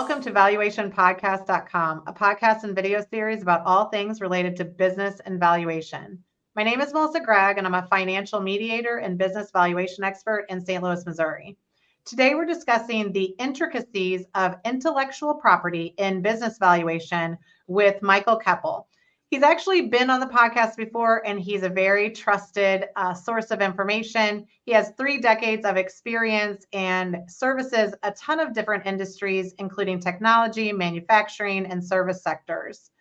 Welcome to valuationpodcast.com, a podcast and video series about all things related to business and valuation. My name is Melissa Gragg, and I'm a financial mediator and business valuation expert in St. Louis, Missouri. Today, we're discussing the intricacies of intellectual property in business valuation with Michael Koeppel. He's actually been on the podcast before, and he's a very trusted source of information. He has 3 decades of experience and services a ton of different industries, including technology, manufacturing, and service sectors.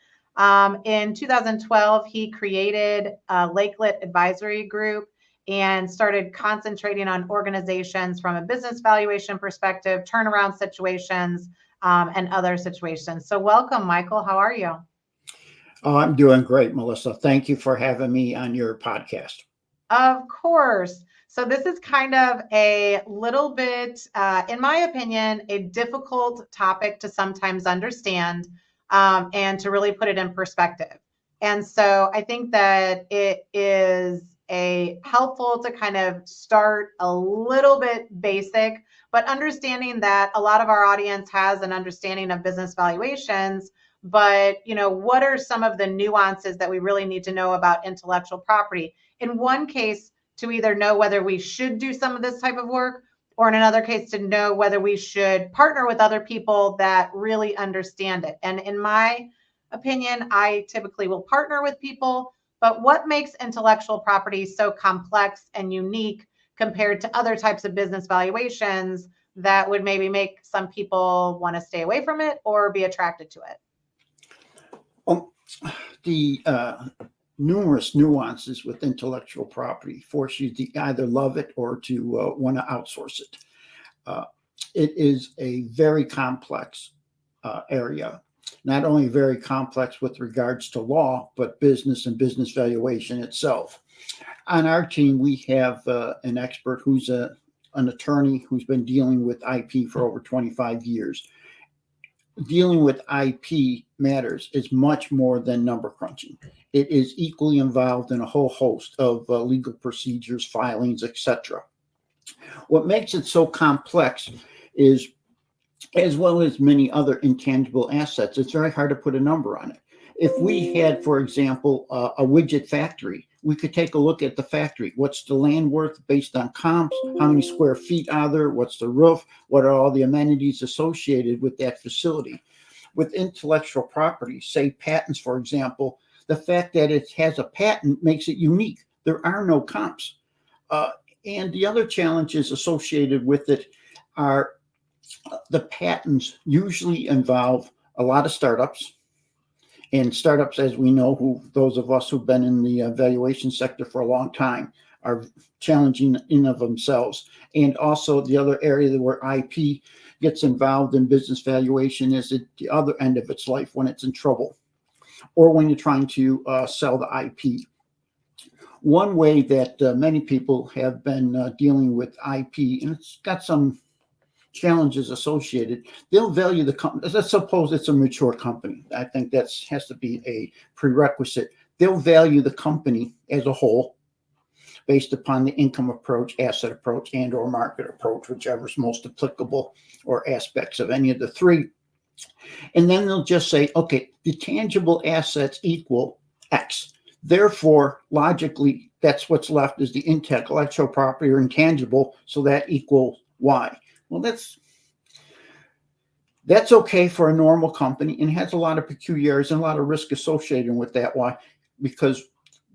In 2012, he created Lakelet Advisory Group and started concentrating on organizations from a business valuation perspective, turnaround situations, and other situations. So welcome, Michael. How are you? Oh, I'm doing great, Melissa. Thank you for having me on your podcast. Of course. So this is kind of a little bit, in my opinion, a difficult topic to sometimes understand and to really put it in perspective. And so I think that it is helpful to kind of start a little bit basic, but understanding that a lot of our audience has an understanding of business valuations. But, what are some of the nuances that we really need to know about intellectual property? In one case, to either know whether we should do some of this type of work, or in another case, to know whether we should partner with other people that really understand it. And in my opinion, I typically will partner with people. But what makes intellectual property so complex and unique compared to other types of business valuations that would maybe make some people want to stay away from it or be attracted to it? The numerous nuances with intellectual property force you to either love it or to want to outsource it. It is a very complex area, not only very complex with regards to law, but business and business valuation itself. On our team, we have an expert who's an attorney who's been dealing with IP for over 25 years. Dealing with IP matters is much more than number crunching. It is equally involved in a whole host of legal procedures, filings, etc. What makes it so complex is, as well as many other intangible assets, it's very hard to put a number on it. If we had, for example, a widget factory, we could take a look at the factory. What's the land worth based on comps? How many square feet are there? What's the roof? What are all the amenities associated with that facility? With intellectual property, say patents, for example, the fact that it has a patent makes it unique. There are no comps. And the other challenges associated with it are the patents usually involve a lot of startups. And startups, as we know, those of us who've been in the valuation sector for a long time, are challenging in of themselves. And also the other area where IP gets involved in business valuation is at the other end of its life, when it's in trouble or when you're trying to sell the IP. One way that many people have been dealing with IP, and it's got some challenges associated, they'll value the company. Let's suppose it's a mature company. I think that has to be a prerequisite. They'll value the company as a whole based upon the income approach, asset approach, and or market approach, whichever is most applicable, or aspects of any of the 3. And then they'll just say, okay, the tangible assets equal X. Therefore, logically, that's what's left is the intellectual property or intangible, so that equals Y. Well, that's okay for a normal company, and has a lot of peculiarities and a lot of risk associated with that. Why? Because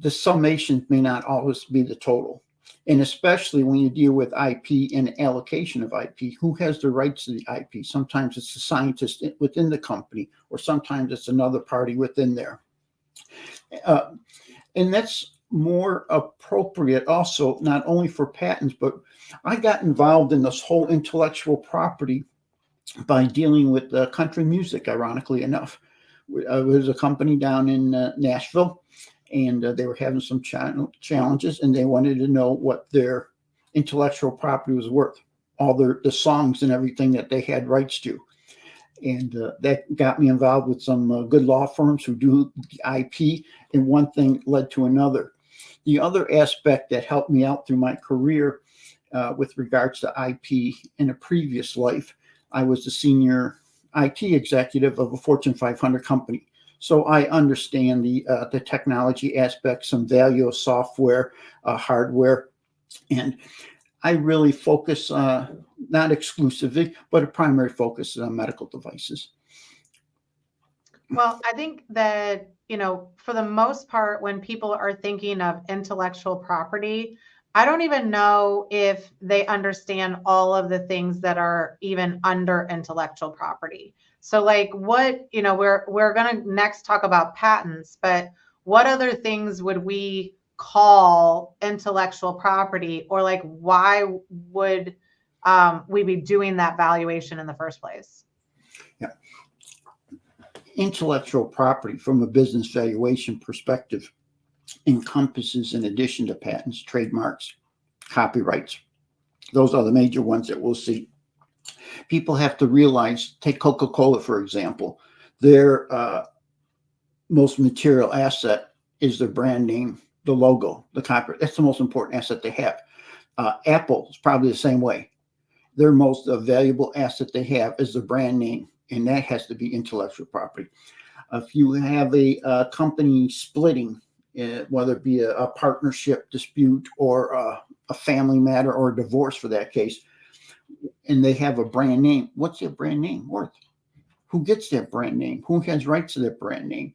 the summation may not always be the total. And especially when you deal with IP and allocation of IP, who has the rights to the IP? Sometimes it's the scientist within the company, or sometimes it's another party within there. And that's more appropriate also, not only for patents, but I got involved in this whole intellectual property by dealing with country music, ironically enough. It was a company down in Nashville, and they were having some challenges, and they wanted to know what their intellectual property was worth, all the songs and everything that they had rights to. And that got me involved with some good law firms who do the IP, and one thing led to another. The other aspect that helped me out through my career with regards to IP in a previous life, I was the senior IT executive of a Fortune 500 company. So I understand the technology aspects, some value of software, hardware, and I really focus, not exclusively, but a primary focus is on medical devices. Well, I think that, for the most part, when people are thinking of intellectual property, I don't even know if they understand all of the things that are even under intellectual property. So like what, we're going to next talk about patents, but what other things would we call intellectual property, or like why would we be doing that valuation in the first place? Yeah. Intellectual property from a business valuation perspective encompasses, in addition to patents, trademarks, copyrights. Those are the major ones that we'll see. People have to realize, take Coca-Cola, for example, their most material asset is their brand name, the logo, the copyright. That's the most important asset they have. Apple is probably the same way. Their most valuable asset they have is the brand name, and that has to be intellectual property. If you have a company splitting, whether it be a partnership dispute or a family matter or a divorce for that case, and they have a brand name, what's their brand name worth? Who gets that brand name? Who has rights to that brand name?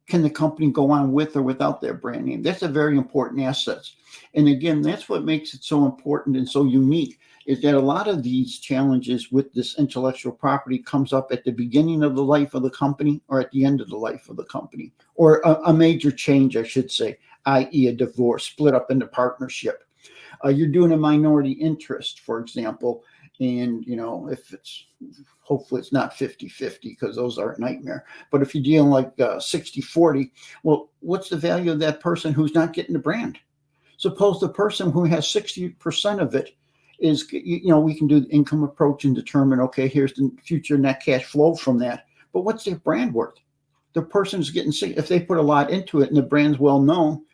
Can the company go on with or without their brand name? That's a very important asset. And again, that's what makes it so important and so unique, is that a lot of these challenges with this intellectual property comes up at the beginning of the life of the company or at the end of the life of the company, or a major change, I should say, i.e. a divorce, split up into partnership. You're doing a minority interest, for example, and, if it's, hopefully it's not 50-50 because those are a nightmare. But if you're dealing like 60-40, well, what's the value of that person who's not getting the brand? Suppose the person who has 60% of it is, we can do the income approach and determine, okay, here's the future net cash flow from that. But what's their brand worth? The person's getting sick. If they put a lot into it and the brand's well known,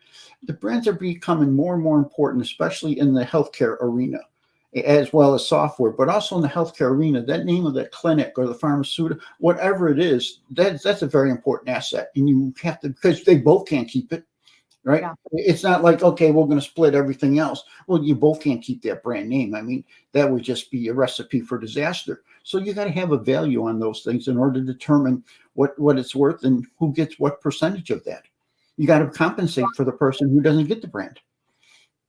the brands are becoming more and more important, especially in the healthcare arena, as well as software, but also in the healthcare arena. That name of that clinic or the pharmaceutical, whatever it is, that's a very important asset. And you have to, because they both can't keep it, right? Yeah. It's not like, okay, we're going to split everything else. Well, you both can't keep that brand name. I mean, that would just be a recipe for disaster. So you got to have a value on those things in order to determine what it's worth and who gets what percentage of that. You got to compensate for the person who doesn't get the brand.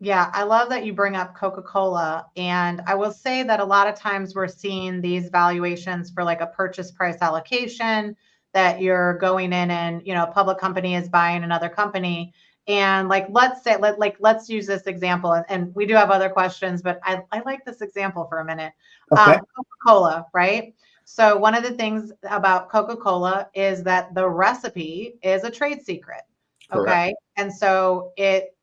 Yeah, I love that you bring up Coca-Cola. And I will say that a lot of times we're seeing these valuations for like a purchase price allocation, that you're going in and, a public company is buying another company. And like, let's say, let's use this example. And we do have other questions, but I like this example for a minute. Okay. Coca-Cola, right? So one of the things about Coca-Cola is that the recipe is a trade secret. Correct. Okay. And so it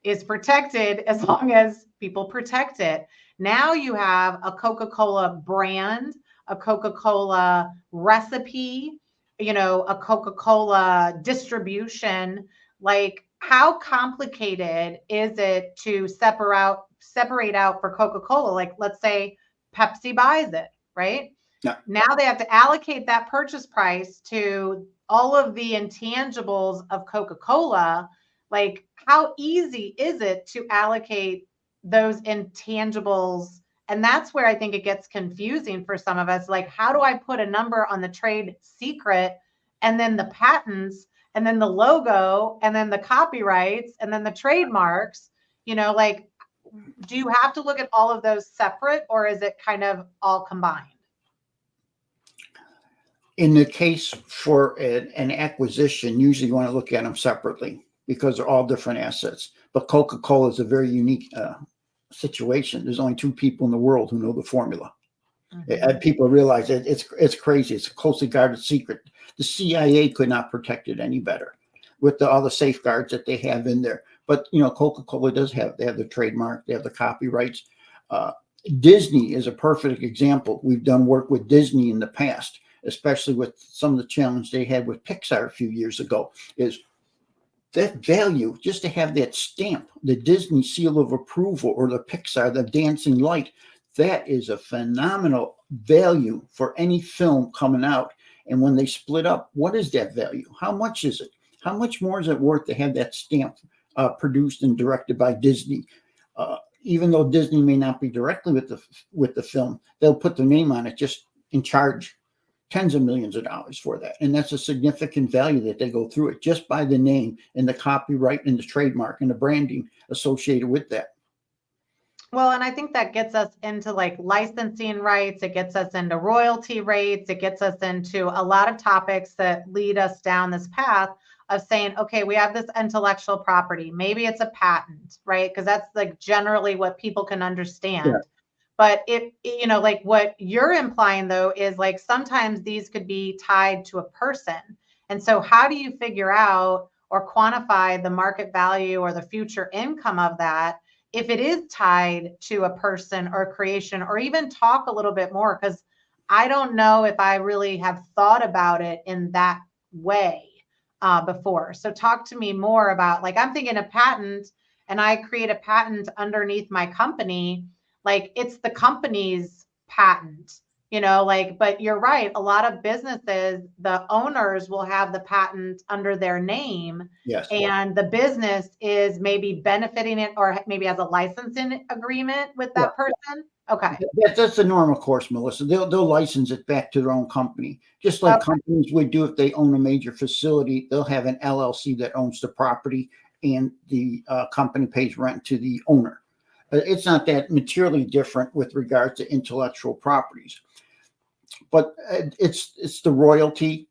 is protected as long as people protect it. Now you have a Coca-Cola brand, a Coca-Cola recipe, a Coca-Cola distribution. Like, how complicated is it to separate out for Coca-Cola? Like, let's say Pepsi buys it, right? Yeah. Now they have to allocate that purchase price to all of the intangibles of Coca-Cola. Like, how easy is it to allocate those intangibles? And that's where I think it gets confusing for some of us. Like, how do I put a number on the trade secret and then the patents and then the logo and then the copyrights and then the trademarks? Like, do you have to look at all of those separate, or is it kind of all combined? In the case for an acquisition, usually you want to look at them separately because they're all different assets. But Coca-Cola is a very unique situation. There's only two people in the world who know the formula. Mm-hmm. People realize it's crazy. It's a closely guarded secret. The CIA could not protect it any better with all the safeguards that they have in there. But, Coca-Cola they have the trademark, they have the copyrights. Disney is a perfect example. We've done work with Disney in the past, especially with some of the challenge they had with Pixar a few years ago, is that value, just to have that stamp, the Disney seal of approval, or the Pixar, the dancing light, That is a phenomenal value for any film coming out. And when they split up, what is that value? How much is it? How much more is it worth to have that stamp produced and directed by Disney? Even though Disney may not be directly with the film, they'll put their name on it, just in charge tens of millions of dollars for that. And that's a significant value that they go through it just by the name and the copyright and the trademark and the branding associated with that. Well, and I think that gets us into like licensing rights. It gets us into royalty rates. It gets us into a lot of topics that lead us down this path of saying, okay, we have this intellectual property. Maybe it's a patent, right? Because that's like generally what people can understand. Yeah. But it, you know, like what you're implying though is like sometimes these could be tied to a person. And so how do you figure out or quantify the market value or the future income of that if it is tied to a person or creation, or even talk a little bit more? Because I don't know if I really have thought about it in that way before. So talk to me more about, like, I'm thinking a patent and I create a patent underneath my company, like it's the company's patent, you know, like, but you're right. A lot of businesses, the owners will have the patent under their name. Yes. And the business is maybe benefiting it or maybe has a licensing agreement with that person. Okay. That's the normal course, Melissa. They'll license it back to their own company, just like companies would do if they own a major facility. They'll have an LLC that owns the property, and the company pays rent to the owner. It's not that materially different with regards to intellectual properties, but it's the royalty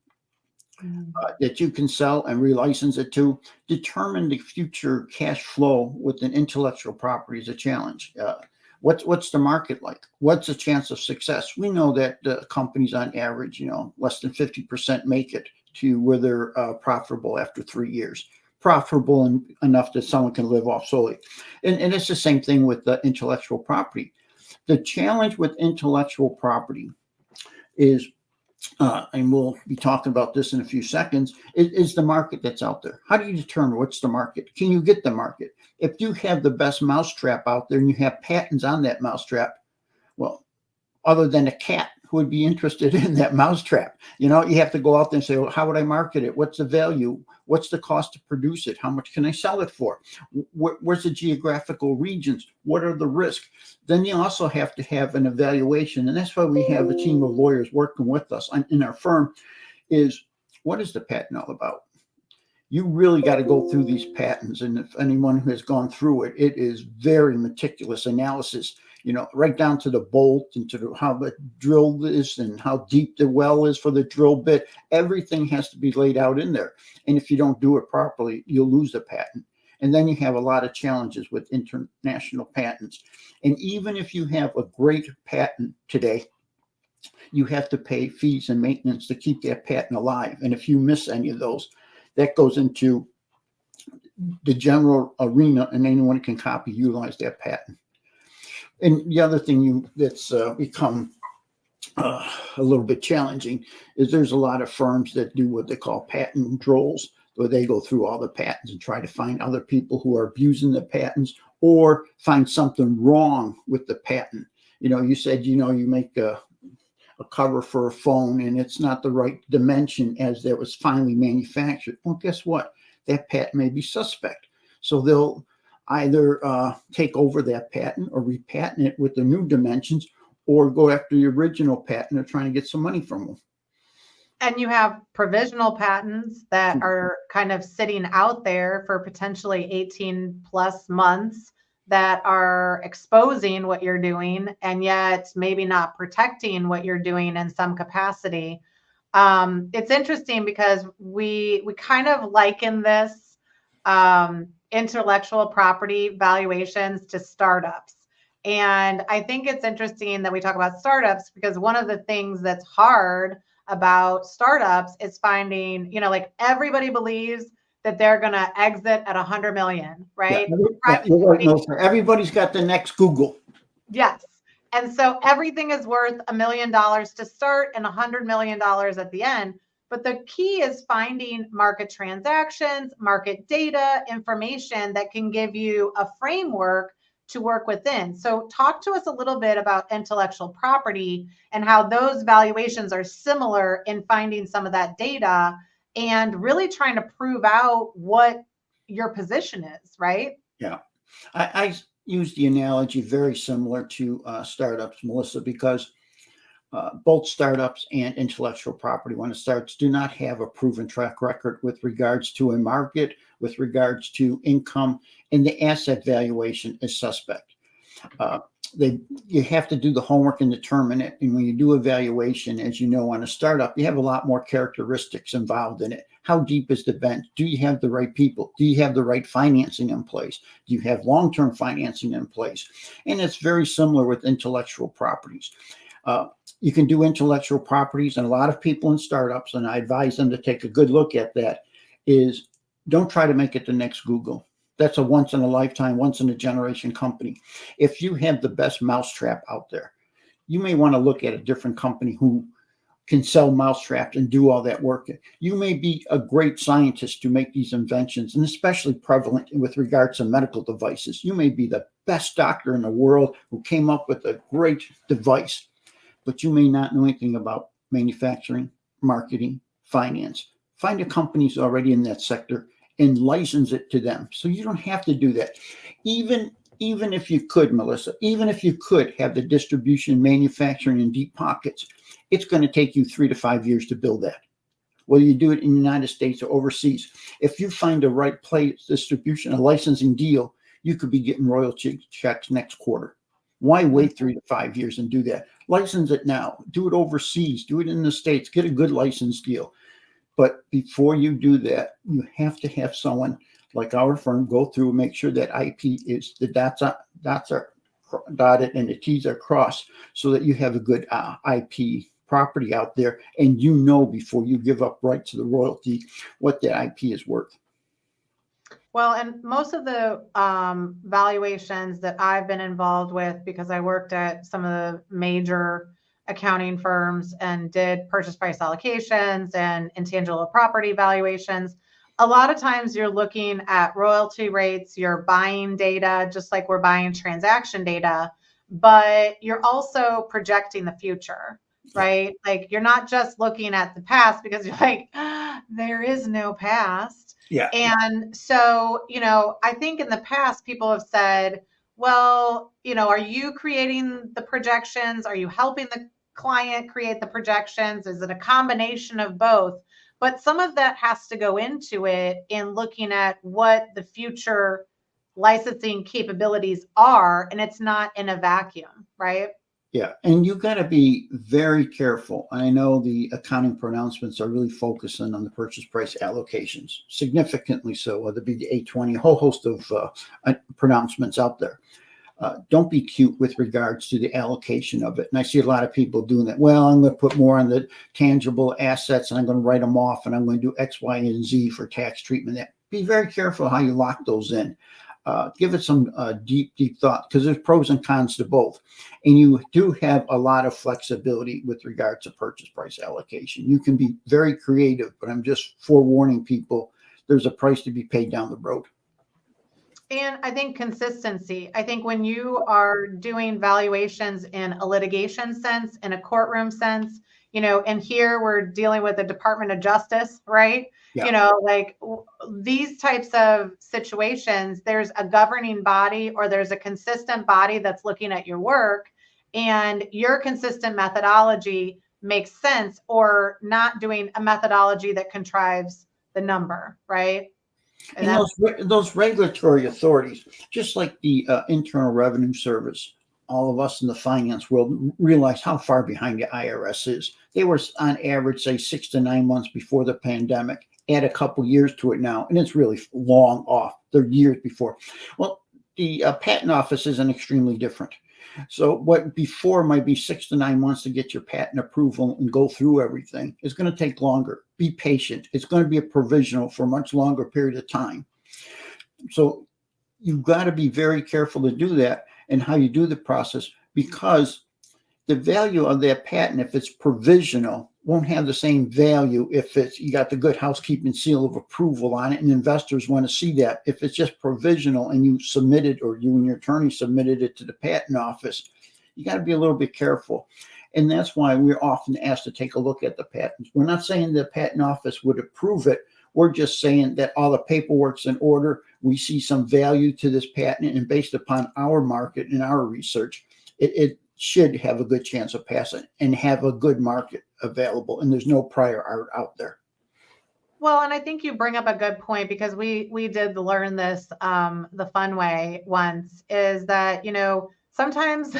that you can sell and relicense it to. Determine the future cash flow with an intellectual property is a challenge. What's the market like? What's the chance of success? We know that companies on average, less than 50% make it to where they're profitable after 3 years. Profitable enough that someone can live off solely. And it's the same thing with the intellectual property. The challenge with intellectual property is, and we'll be talking about this in a few seconds, is the market that's out there. How do you determine what's the market? Can you get the market? If you have the best mousetrap out there and you have patents on that mousetrap, well, other than a cat who would be interested in that mousetrap, you have to go out there and say, well, how would I market it? What's the value? What's the cost to produce it? How much can I sell it for? Where's the geographical regions? What are the risks? Then you also have to have an evaluation. And that's why we have a team of lawyers working with us in our firm is, what is the patent all about? You really got to go through these patents. And if anyone who has gone through it, it is very meticulous analysis, right down to the bolt and to how the drill is and how deep the well is for the drill bit. Everything has to be laid out in there. And if you don't do it properly, you'll lose the patent. And then you have a lot of challenges with international patents. And even if you have a great patent today, you have to pay fees and maintenance to keep that patent alive. And if you miss any of those, that goes into the general arena, and anyone can utilize that patent. And the other thing that's become a little bit challenging is there's a lot of firms that do what they call patent trolls, where they go through all the patents and try to find other people who are abusing the patents or find something wrong with the patent. You said, you make a cover for a phone and it's not the right dimension as that was finally manufactured. Well, guess what? That patent may be suspect. So they'll either take over that patent or repatent it with the new dimensions, or go after the original patent or trying to get some money from them. And you have provisional patents that are kind of sitting out there for potentially 18 plus months that are exposing what you're doing and yet maybe not protecting what you're doing in some capacity. It's interesting because we kind of liken this intellectual property valuations to startups. And I think it's interesting that we talk about startups because one of the things that's hard about startups is finding, like everybody believes that they're going to exit at 100 million, right? Everybody's got the next Google. Yes. And so everything is worth $1 million to start and $100 million at the end. But the key is finding market transactions, market data, information that can give you a framework to work within. So talk to us a little bit about intellectual property and how those valuations are similar in finding some of that data and really trying to prove out what your position is, right? Yeah. I use the analogy very similar to startups, Melissa, because both startups and intellectual property, when it starts, do not have a proven track record with regards to a market, with regards to income, and the asset valuation is suspect. You have to do the homework and determine it. And when you do a valuation, as you know, on a startup, you have a lot more characteristics involved in it. How deep is the bench? Do you have the right people? Do you have the right financing in place? Do you have long-term financing in place? And it's very similar with intellectual properties. You can do intellectual properties, and a lot of people in startups, and I advise them to take a good look at that, is don't try to make it the next Google. That's a once in a lifetime, once in a generation company. If you have the best mousetrap out there, you may want to look at a different company who can sell mousetraps and do all that work. You may be a great scientist to make these inventions, and especially prevalent with regards to medical devices. You may be the best doctor in the world who came up with a great device, but you may not know anything about manufacturing, marketing, finance. Find a company who's already in that sector and license it to them. So you don't have to do that. Even if you could, Melissa, even if you could have the distribution, manufacturing in deep pockets, it's going to take you 3 to 5 years to build that. Whether you do it in the United States or overseas, if you find the right place, distribution, a licensing deal, you could be getting royalty checks next quarter. Why wait 3 to 5 years and do that? License it now. Do it overseas. Do it in the States. Get a good license deal. But before you do that, you have to have someone like our firm go through and make sure that IP is the dots are dotted and the T's are crossed, so that you have a good IP property out there, and you know before you give up right to the royalty what that IP is worth. Well, and most of the valuations that I've been involved with, because I worked at some of the major accounting firms and did purchase price allocations and intangible property valuations, a lot of times you're looking at royalty rates, you're buying data, just like we're buying transaction data, but you're also projecting the future, right? Like you're not just looking at the past because you're like, there is no past. Yeah. And so, I think in the past people have said, well, are you creating the projections? Are you helping the client create the projections? Is it a combination of both? But some of that has to go into it in looking at what the future licensing capabilities are, and it's not in a vacuum, right? Yeah, and you got to be very careful. I know the accounting pronouncements are really focusing on the purchase price allocations, significantly so, whether it be the 820, a whole host of pronouncements out there. Don't be cute with regards to the allocation of it. And I see a lot of people doing that. Well, I'm going to put more on the tangible assets, and I'm going to write them off, and I'm going to do X, Y, and Z for tax treatment. Be very careful how you lock those in. Give it some deep thought, because there's pros and cons to both. And you do have a lot of flexibility with regards to purchase price allocation. You can be very creative, but I'm just forewarning people, there's a price to be paid down the road. And I think consistency. I think when you are doing valuations in a litigation sense, in a courtroom sense, and here we're dealing with the Department of Justice, right? Yeah. Like these types of situations, there's a governing body or there's a consistent body that's looking at your work, and your consistent methodology makes sense, or not doing a methodology that contrives the number, right? And those regulatory authorities, just like the Internal Revenue Service, all of us in the finance world realize how far behind the IRS is. They were on average, say, 6 to 9 months before the pandemic. Add a couple years to it now, and it's really long off. They're years before. Well, the patent office isn't extremely different. So what before might be 6 to 9 months to get your patent approval and go through everything is going to take longer. Be patient. It's going to be a provisional for a much longer period of time. So you've got to be very careful to do that and how you do the process, because the value of that patent, if it's provisional, won't have the same value if it's you got the good housekeeping seal of approval on it, and investors want to see that. If it's just provisional and you submitted, or you and your attorney submitted it to the patent office, you got to be a little bit careful. And that's why we're often asked to take a look at the patents. We're not saying the patent office would approve it. We're just saying that all the paperwork's in order. We see some value to this patent, and based upon our market and our research, it should have a good chance of passing and have a good market available. And there's no prior art out there. Well, and I think you bring up a good point, because we did learn this the fun way once, is that, sometimes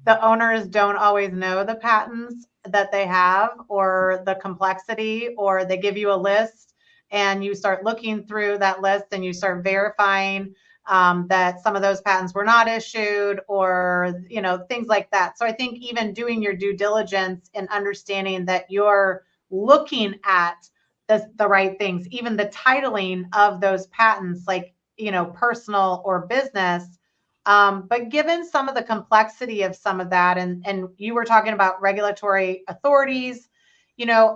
the owners don't always know the patents that they have, or the complexity, or they give you a list and you start looking through that list and you start verifying that some of those patents were not issued, or, things like that. So I think even doing your due diligence and understanding that you're looking at the right things, even the titling of those patents, like, personal or business. But given some of the complexity of some of that, and you were talking about regulatory authorities,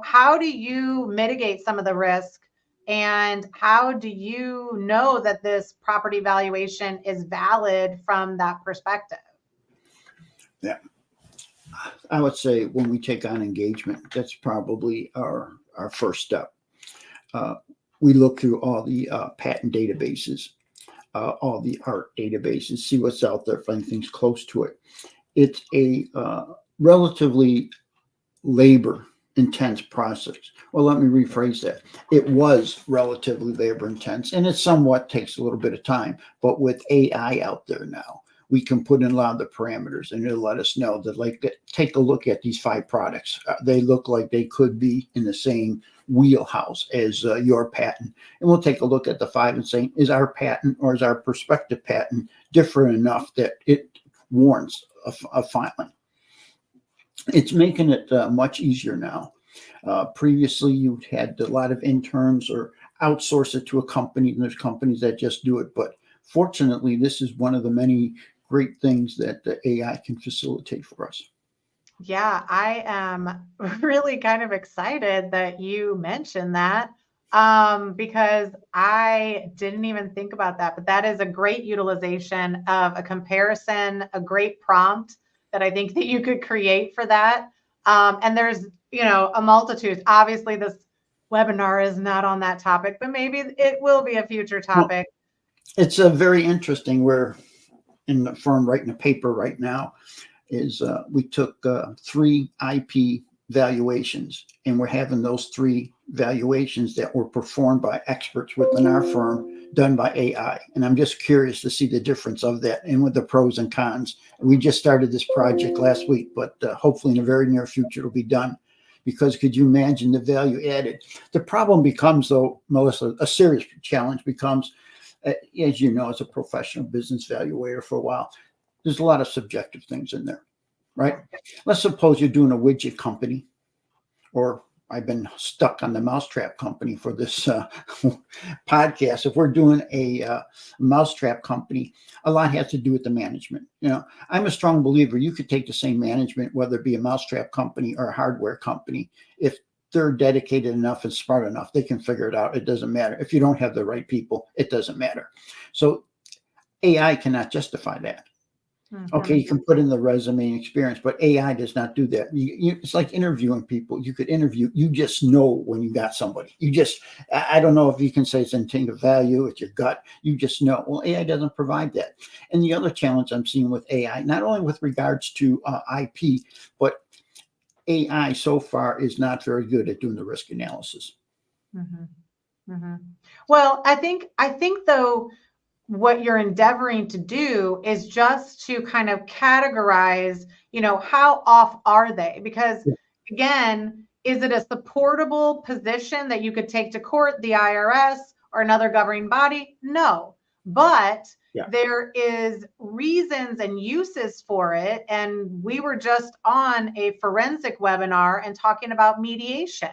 how do you mitigate some of the risk? And how do you know that this property valuation is valid from that perspective? Yeah. I would say when we take on engagement, that's probably our first step. We look through all the patent databases, all the art databases, see what's out there, find things close to it. It's a relatively labor intense process. Well, let me rephrase that. It was relatively labor intense, and it somewhat takes a little bit of time. But with AI out there now, we can put in a lot of the parameters, and it'll let us know that, like, take a look at these 5 products. They look like they could be in the same wheelhouse as your patent. And we'll take a look at the 5 and say, is our patent or is our prospective patent different enough that it warrants a filing? It's making it much easier now. Previously, you had a lot of interns or outsource it to a company, and there's companies that just do it. But fortunately, this is one of the many great things that the AI can facilitate for us. Yeah, I am really kind of excited that you mentioned that, because I didn't even think about that. But that is a great utilization of a comparison, a great prompt that I think that you could create for that. And there's, a multitude. Obviously, this webinar is not on that topic, but maybe it will be a future topic. Well, it's a very interesting. We're in the firm writing a paper right now. We took 3 IP valuations, and we're having those 3 valuations that were performed by experts within our firm done by AI. And I'm just curious to see the difference of that and with the pros and cons. We just started this project last week, but hopefully in the very near future it'll be done. Because could you imagine the value added? The problem becomes, though, Melissa, a serious challenge becomes, as you know, as a professional business valuator for a while, there's a lot of subjective things in there, right? Let's suppose you're doing a widget company, or I've been stuck on the mousetrap company for this podcast. If we're doing a mousetrap company, a lot has to do with the management. I'm a strong believer you could take the same management, whether it be a mousetrap company or a hardware company. If they're dedicated enough and smart enough, they can figure it out. It doesn't matter. If you don't have the right people, it doesn't matter. So AI cannot justify that. Mm-hmm. Okay, you can put in the resume and experience, but AI does not do that. It's like interviewing people. You could interview, you just know when you got somebody. I don't know if you can say it's instinctive value, it's your gut. You just know. Well, AI doesn't provide that. And the other challenge I'm seeing with AI, not only with regards to IP, but AI so far is not very good at doing the risk analysis. Mm-hmm. Mm-hmm. Well, I think though, what you're endeavoring to do is just to kind of categorize, how off are they? Because again, is it a supportable position that you could take to court, the IRS or another governing body? No, but there is reasons and uses for it. And we were just on a forensic webinar and talking about mediation,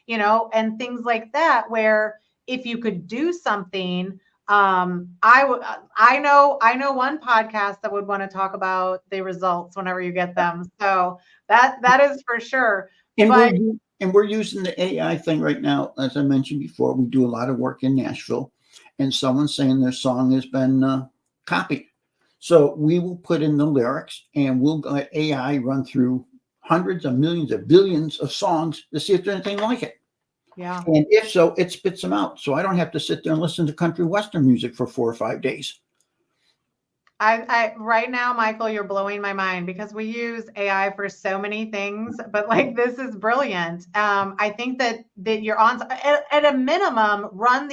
and things like that, where if you could do something, I know one podcast that would want to talk about the results whenever you get them. So that is for sure. And And we're using the AI thing right now. As I mentioned before, we do a lot of work in Nashville, and someone's saying their song has been copied. So we will put in the lyrics and we'll let AI run through hundreds of millions of billions of songs to see if there's anything like it. Yeah. And if so, it spits them out. So I don't have to sit there and listen to country western music for 4 or 5 days. I right now, Michael, you're blowing my mind because we use AI for so many things, but like this is brilliant. I think that you're on at a minimum, run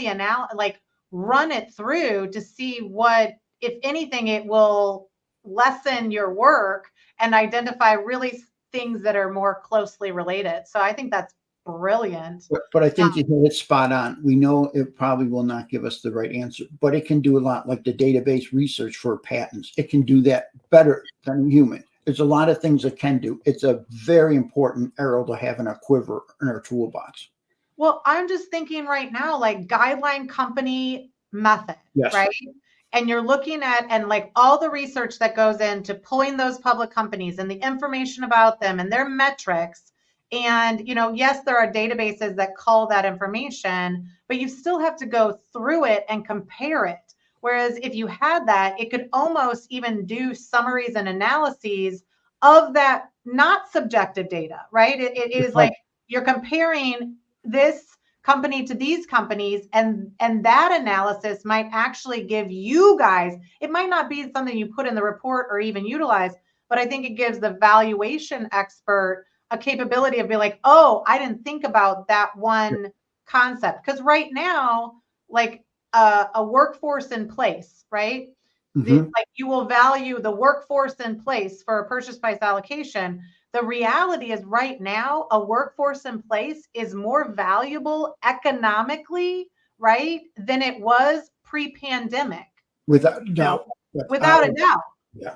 it through to see what, if anything, it will lessen your work and identify really things that are more closely related. So I think that's brilliant. But I think you hit it spot on. We know it probably will not give us the right answer, but it can do a lot, like the database research for patents. It can do that better than a human. There's a lot of things it can do. It's a very important arrow to have in our quiver, in our toolbox. Well, I'm just thinking right now, like guideline company method, Yes. right? And you're looking at, and like all the research that goes into pulling those public companies and the information about them and their metrics. And, yes, there are databases that call that information, but you still have to go through it and compare it. Whereas if you had that, it could almost even do summaries and analyses of that not subjective data, right? It is like you're comparing this company to these companies, and that analysis might actually give you guys, it might not be something you put in the report or even utilize, but I think it gives the valuation expert a capability of being like, oh, I didn't think about that one concept. Because right now, like a workforce in place, right? Like you will value the workforce in place for a purchase price allocation. The reality is right now, a workforce in place is more valuable economically, right, than it was pre-pandemic. Without doubt. Without a doubt. Yeah.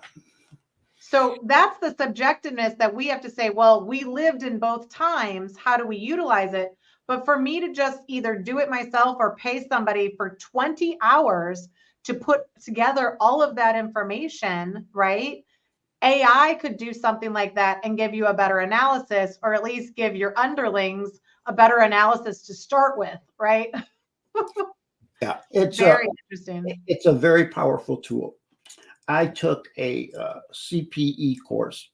So that's the subjectiveness that we have to say, well, we lived in both times. How do we utilize it? But for me to just either do it myself or pay somebody for 20 hours to put together all of that information, right? AI could do something like that and give you a better analysis, or at least give your underlings a better analysis to start with, right? Yeah, it's very interesting. It's a very powerful tool. I took a CPE course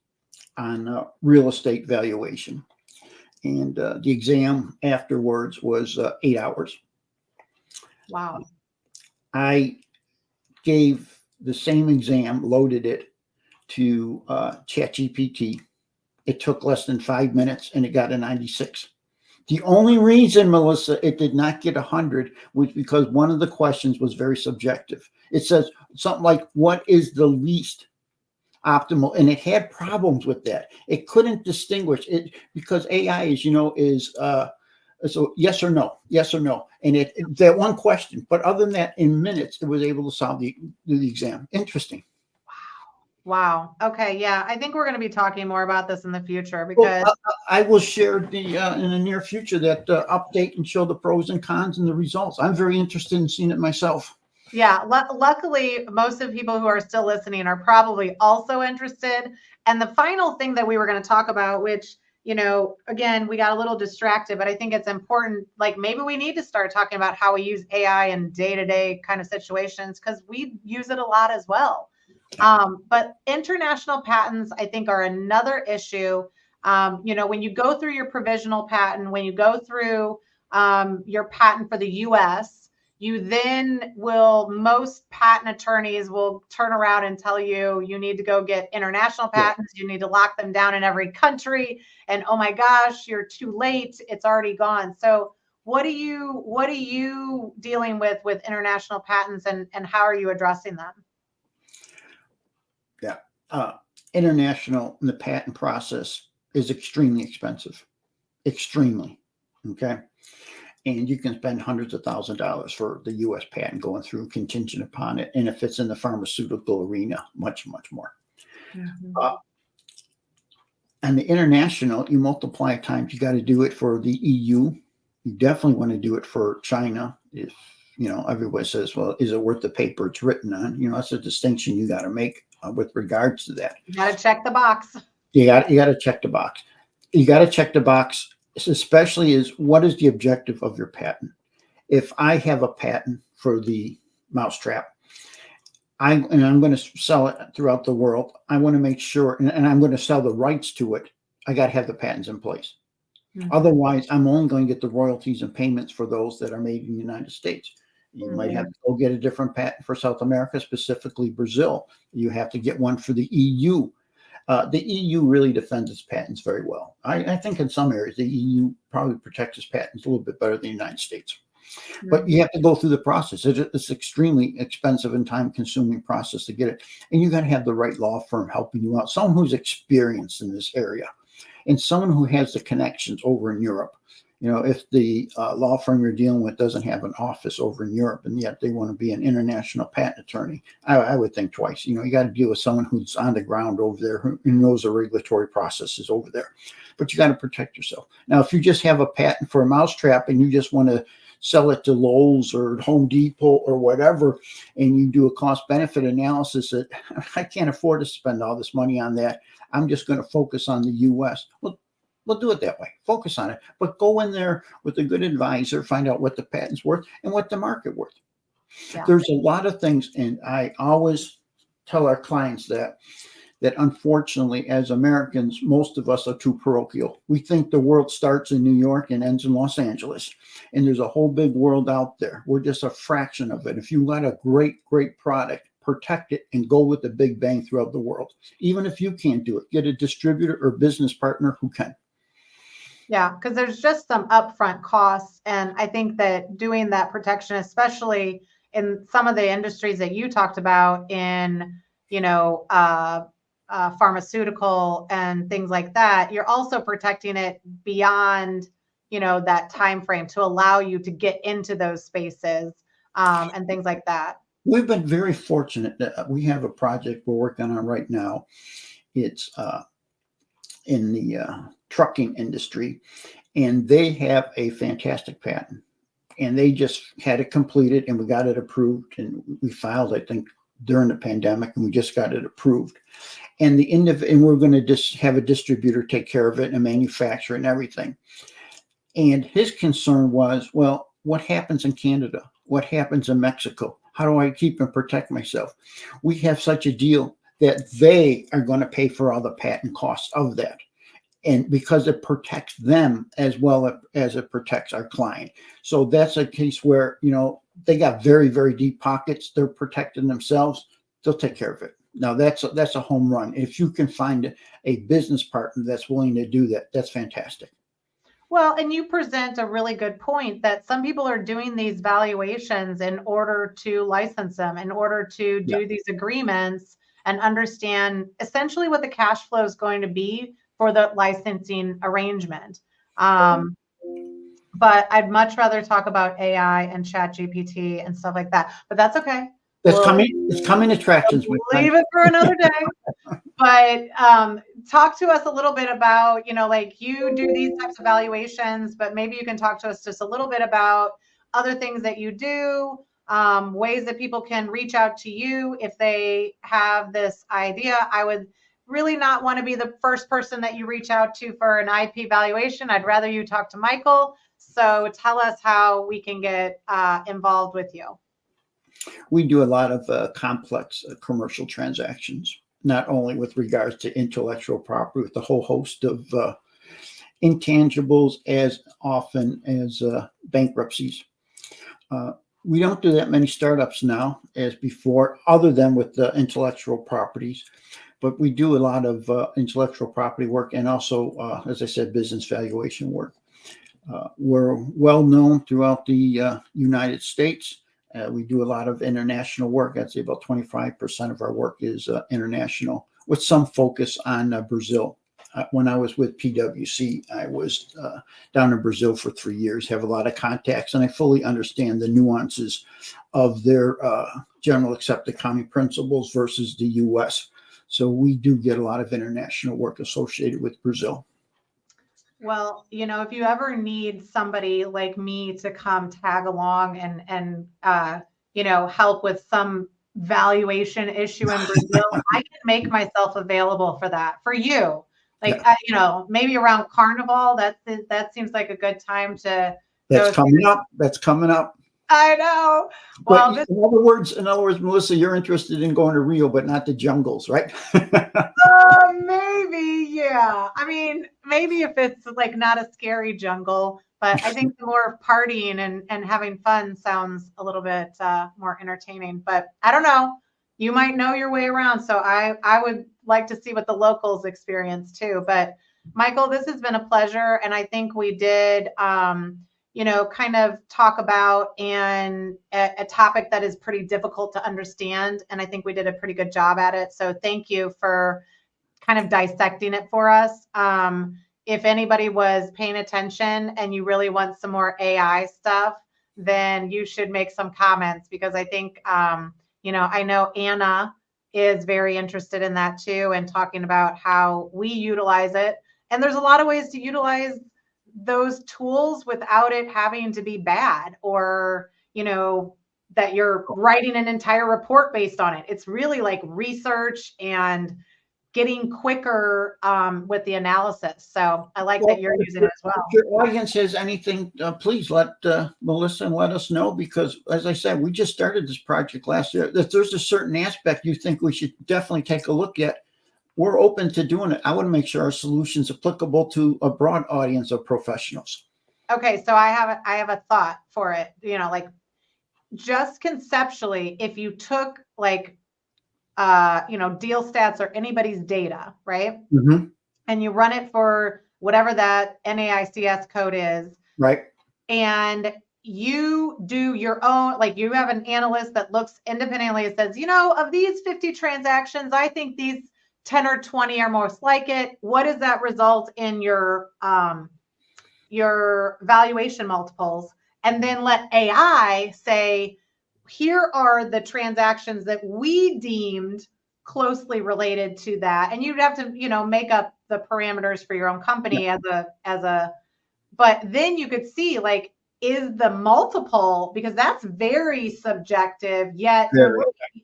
on real estate valuation, and the exam afterwards was 8 hours. Wow. I gave the same exam, loaded it to ChatGPT. It took less than 5 minutes, and it got a 96. The only reason, Melissa, it did not get 100 was because one of the questions was very subjective. It says something like, what is the least optimal? And it had problems with that. It couldn't distinguish it because AI, as you know, is so yes or no, yes or no. And that one question, but other than that, in minutes, it was able to solve the exam. Interesting. Wow. Okay. Yeah. I think we're going to be talking more about this in the future because I will share the in the near future that update and show the pros and cons and the results. I'm very interested in seeing it myself. Yeah. Luckily, most of the people who are still listening are probably also interested. And the final thing that we were going to talk about, which, again, we got a little distracted, but I think it's important. Like maybe we need to start talking about how we use AI in day-to-day kind of situations because we use it a lot as well. But international patents, I think, are another issue. When you go through your provisional patent, when you go through your patent for the US, you then most patent attorneys will turn around and tell you, you need to go get international patents. You need to lock them down in every country. And oh my gosh, you're too late. It's already gone. So what are you dealing with international patents and how are you addressing them? Yeah. International in the patent process is extremely expensive. Extremely. Okay. And you can spend hundreds of thousands of dollars for the U.S. patent going through contingent upon it. And if it's in the pharmaceutical arena, much, much more. Mm-hmm. And the international, you multiply times, you got to do it for the EU. You definitely want to do it for China. If, everybody says, well, is it worth the paper it's written on? That's a distinction you got to make with regards to that. You got to check the box. You got to check the box. You got to check the box especially is what is the objective of your patent? If I have a patent for the mousetrap, I'm going to sell it throughout the world. I want to make sure, and I'm going to sell the rights to it. I got to have the patents in place. Mhm. Otherwise, I'm only going to get the royalties and payments for those that are made in the United States. You might have to go get a different patent for South America, specifically Brazil. You have to get one for the EU. The EU really defends its patents very well. I think in some areas, the EU probably protects its patents a little bit better than the United States. But you have to go through the process. It's extremely expensive and time-consuming process to get it. And you got to have the right law firm helping you out, someone who's experienced in this area, and someone who has the connections over in Europe. You know, if the law firm you're dealing with doesn't have an office over in Europe and yet they want to be an international patent attorney, I would think twice. You know, you got to deal with someone who's on the ground over there, who knows the regulatory processes over there. But you got to protect yourself. Now, if you just have a patent for a mousetrap and you just want to sell it to Lowe's or Home Depot or whatever, and you do a cost benefit analysis that I can't afford to spend all this money on that. I'm just going to focus on the US. Well, we'll do it that way. Focus on it, but go in there with a good advisor, find out what the patent's worth and what the market worth. Yeah. There's a lot of things, and I always tell our clients that unfortunately, as Americans, most of us are too parochial. We think the world starts in New York and ends in Los Angeles, and there's a whole big world out there. We're just a fraction of it. If you got a great, great product, protect it and go with the big bang throughout the world. Even if you can't do it, get a distributor or business partner who can. Yeah, because there's just some upfront costs. And I think that doing that protection, especially in some of the industries that you talked about in, pharmaceutical and things like that, you're also protecting it beyond, that time frame to allow you to get into those spaces and things like that. We've been very fortunate that we have a project we're working on right now. It's in the trucking industry, and they have a fantastic patent. And they just had it completed, and we got it approved, and we filed, I think, during the pandemic, and we just got it approved. And and we're going to just have a distributor take care of it and manufacture it and everything. And his concern was, well, what happens in Canada? What happens in Mexico? How do I keep and protect myself? We have such a deal that they are going to pay for all the patent costs of that. And because it protects them as well as it protects our client. So that's a case where, they got very, very deep pockets. They're protecting themselves. They'll take care of it. Now that's a home run. If you can find a business partner that's willing to do that, that's fantastic. Well, and you present a really good point that some people are doing these valuations in order to license them, in order to do these agreements and understand essentially what the cash flow is going to be for the licensing arrangement. But I'd much rather talk about AI and Chat GPT and stuff like that. But that's okay. It's coming attractions. We'll leave it for another day. But talk to us a little bit about, like you do these types of valuations, but maybe you can talk to us just a little bit about other things that you do, ways that people can reach out to you if they have this idea. I would really not want to be the first person that you reach out to for an IP valuation. I'd rather you talk to Michael. So tell us how we can get involved with you. We do a lot of complex commercial transactions, not only with regards to intellectual property, with a whole host of intangibles, as often as bankruptcies. We don't do that many startups now as before, other than with the intellectual properties. But we do a lot of intellectual property work and also, as I said, business valuation work. We're well known throughout the United States. We do a lot of international work. I'd say about 25% of our work is international, with some focus on Brazil. When I was with PwC, I was down in Brazil for 3 years, have a lot of contacts, and I fully understand the nuances of their general accepted accounting principles versus the US. So we do get a lot of international work associated with Brazil. Well, if you ever need somebody like me to come tag along and help with some valuation issue in Brazil, I can make myself available for that for you. Like, Yeah. Maybe around Carnival, that seems like a good time to That's go. coming up. That's coming up. I know. But Well, in other words, Melissa, you're interested in going to Rio, but not the jungles, right? maybe, yeah. I mean, maybe if it's like not a scary jungle, but I think the more partying and having fun sounds a little bit more entertaining. But I don't know. You might know your way around, so I would like to see what the locals experience too. But Michael, this has been a pleasure, and I think we did. Kind of talk about a topic that is pretty difficult to understand. And I think we did a pretty good job at it. So thank you for kind of dissecting it for us. If anybody was paying attention and you really want some more AI stuff, then you should make some comments, because I think, I know Anna is very interested in that too, and talking about how we utilize it. And there's a lot of ways to utilize those tools without it having to be bad, or that you're writing an entire report based on it. It's really like research and getting quicker with the analysis. So I like that you're using it as well. If your audience has anything, please let Melissa and let us know, because as I said, we just started this project last year. If there's a certain aspect you think we should definitely take a look at, we're open to doing it. I want to make sure our solution's applicable to a broad audience of professionals. Okay, so I have a thought for it. Like, just conceptually, if you took like deal stats or anybody's data, right? Mm-hmm. And you run it for whatever that NAICS code is, right? And you do your own, like you have an analyst that looks independently and says, of these 50 transactions, I think these 10 or 20 are most like it. What does that result in your valuation multiples? And then let AI say, here are the transactions that we deemed closely related to that. And you'd have to, make up the parameters for your own company but then you could see, like, is the multiple, because that's very subjective, yet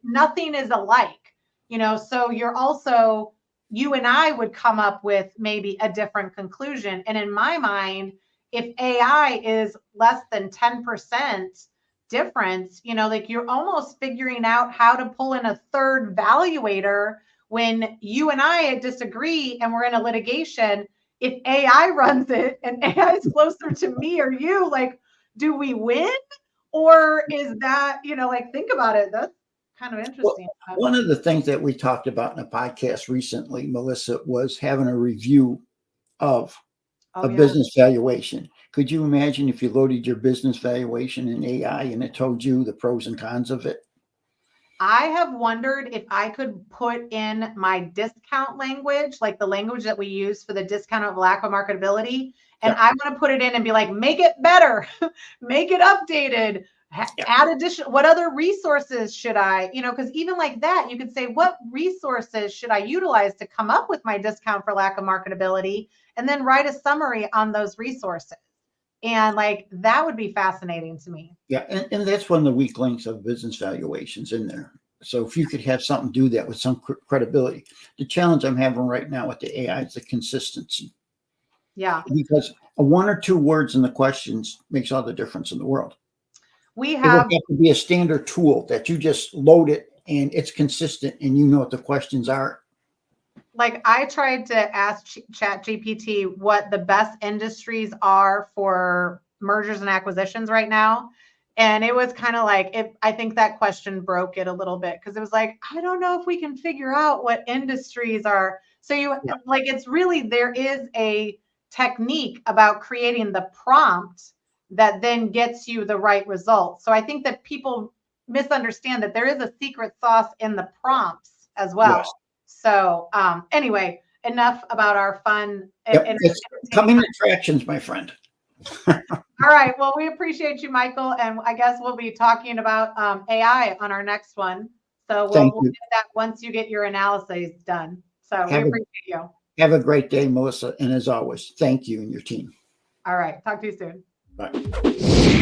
nothing is alike, so you and I would come up with maybe a different conclusion. And in my mind, if AI is less than 10% difference, like you're almost figuring out how to pull in a third valuator when you and I disagree and we're in a litigation. If AI runs it and AI is closer to me or you, like, do we win? Or is that, think about it. That's kind of interesting. Well, one of the things that we talked about in a podcast recently, Melissa, was having a review of a business valuation. Could you imagine if you loaded your business valuation in AI and it told you the pros and cons of it? I have wondered if I could put in my discount language, like the language that we use for the discount of lack of marketability. And I want to put it in and be like, make it better, make it updated, add additional, what other resources should I, because even like that, you could say, what resources should I utilize to come up with my discount for lack of marketability? And then write a summary on those resources. And like, that would be fascinating to me. Yeah. And that's one of the weak links of business valuations in there. So if you could have something do that with some credibility. The challenge I'm having right now with the AI is the consistency. Yeah. Because one or two words in the questions makes all the difference in the world. We It have to be a standard tool that you just load it and it's consistent and you know what the questions are. Like, I tried to ask ChatGPT what the best industries are for mergers and acquisitions right now. And it was kind of like, I think that question broke it a little bit, because it was like, I don't know if we can figure out what industries are. So like, it's really, there is a technique about creating the prompt that then gets you the right result. So I think that people misunderstand that there is a secret sauce in the prompts as well. Yes. So anyway, enough about our fun. It's coming attractions, my friend. All right. Well, we appreciate you, Michael. And I guess we'll be talking about AI on our next one. So we'll get that once you get your analysis done. So we appreciate you. Have a great day, Melissa. And as always, thank you and your team. All right. Talk to you soon. Bye.